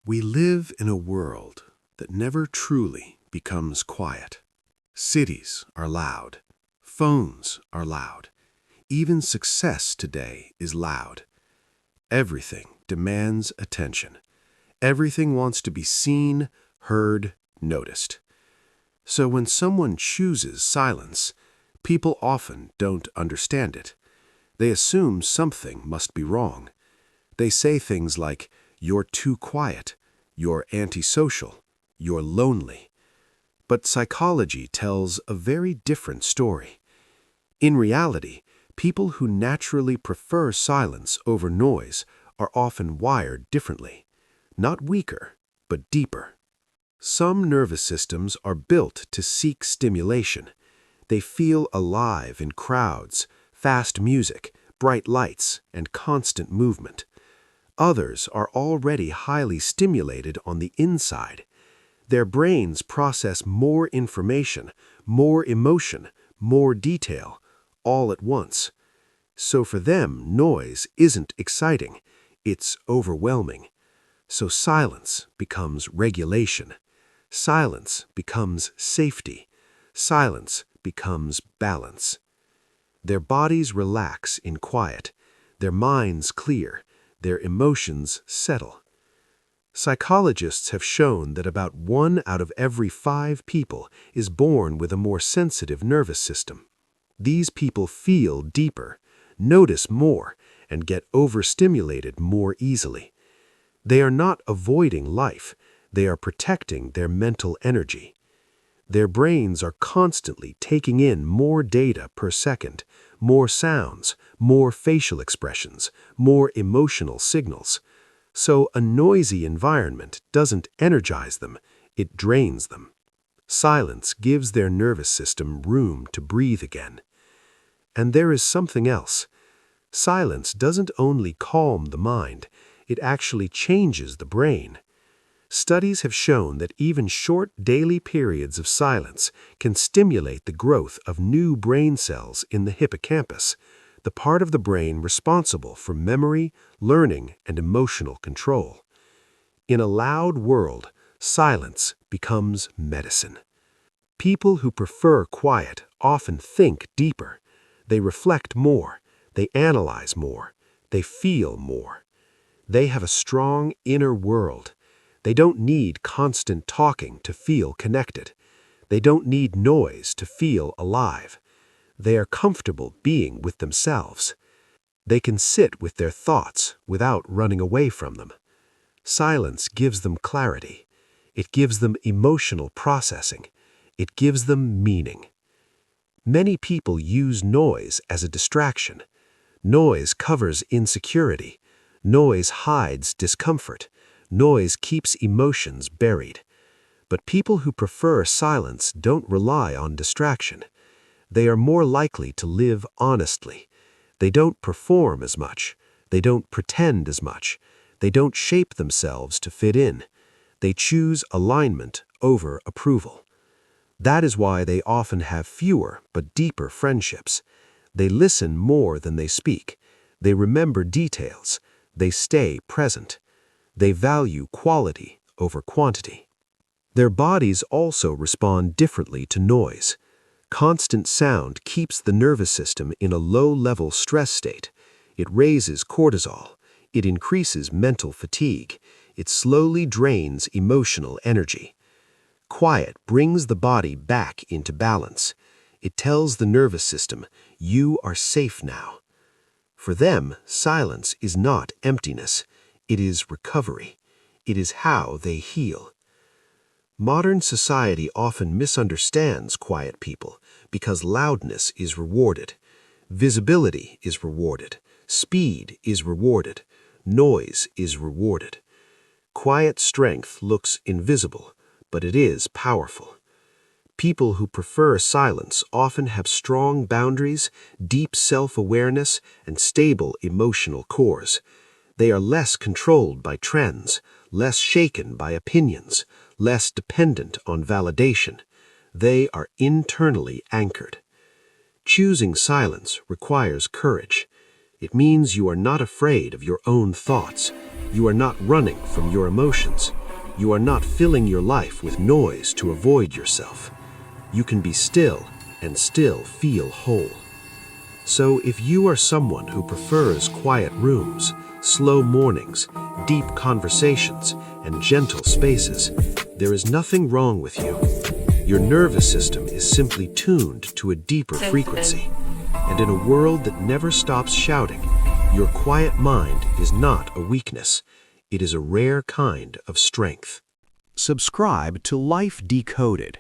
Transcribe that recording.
We live in a world that never truly becomes quiet. Cities are loud. Phones are loud. Even success today is loud. Everything demands attention. Everything wants to be seen, heard, noticed. So when someone chooses silence, people often don't understand it. They assume something must be wrong. They say things like, "You're too quiet," "You're antisocial," "You're lonely." But psychology tells a very different story. In reality, people who naturally prefer silence over noise are often wired differently. Not weaker, but deeper. Some nervous systems are built to seek stimulation. They feel alive in crowds, fast music, bright lights, and constant movement. Others are already highly stimulated on the inside. Their brains process more information, more emotion, more detail, all at once. So for them, noise isn't exciting, it's overwhelming. So silence becomes regulation. Silence becomes safety. Silence becomes balance. Their bodies relax in quiet. Their minds clear. Their emotions settle. Psychologists have shown that about 1 out of every 5 people is born with a more sensitive nervous system. These people feel deeper, notice more, and get overstimulated more easily. They are not avoiding life, they are protecting their mental energy. Their brains are constantly taking in more data per second, more sounds, more facial expressions, more emotional signals. So a noisy environment doesn't energize them, it drains them. Silence gives their nervous system room to breathe again. And there is something else. Silence doesn't only calm the mind, it actually changes the brain. Studies have shown that even short daily periods of silence can stimulate the growth of new brain cells in the hippocampus, the part of the brain responsible for memory, learning, and emotional control. In a loud world, silence becomes medicine. People who prefer quiet often think deeper. They reflect more. They analyze more. They feel more. They have a strong inner world. They don't need constant talking to feel connected. They don't need noise to feel alive. They are comfortable being with themselves. They can sit with their thoughts without running away from them. Silence gives them clarity. It gives them emotional processing. It gives them meaning. Many people use noise as a distraction. Noise covers insecurity. Noise hides discomfort. Noise keeps emotions buried. But people who prefer silence don't rely on distraction. They are more likely to live honestly. They don't perform as much. They don't pretend as much. They don't shape themselves to fit in. They choose alignment over approval. That is why they often have fewer but deeper friendships. They listen more than they speak. They remember details. They stay present. They value quality over quantity. Their bodies also respond differently to noise. Constant sound keeps the nervous system in a low-level stress state. It raises cortisol. It increases mental fatigue. It slowly drains emotional energy. Quiet brings the body back into balance. It tells the nervous system, "You are safe now." For them, silence is not emptiness. It is recovery. It is how they heal. Modern society often misunderstands quiet people because loudness is rewarded. Visibility is rewarded. Speed is rewarded. Noise is rewarded. Quiet strength looks invisible, but it is powerful. People who prefer silence often have strong boundaries, deep self-awareness, and stable emotional cores. They are less controlled by trends, less shaken by opinions, less dependent on validation. They are internally anchored. Choosing silence requires courage. It means you are not afraid of your own thoughts. You are not running from your emotions. You are not filling your life with noise to avoid yourself. You can be still and still feel whole. So if you are someone who prefers quiet rooms, slow mornings, deep conversations, and gentle spaces, there is nothing wrong with you. Your nervous system is simply tuned to a deeper frequency. And in a world that never stops shouting, your quiet mind is not a weakness. It is a rare kind of strength. Subscribe to Life Decoded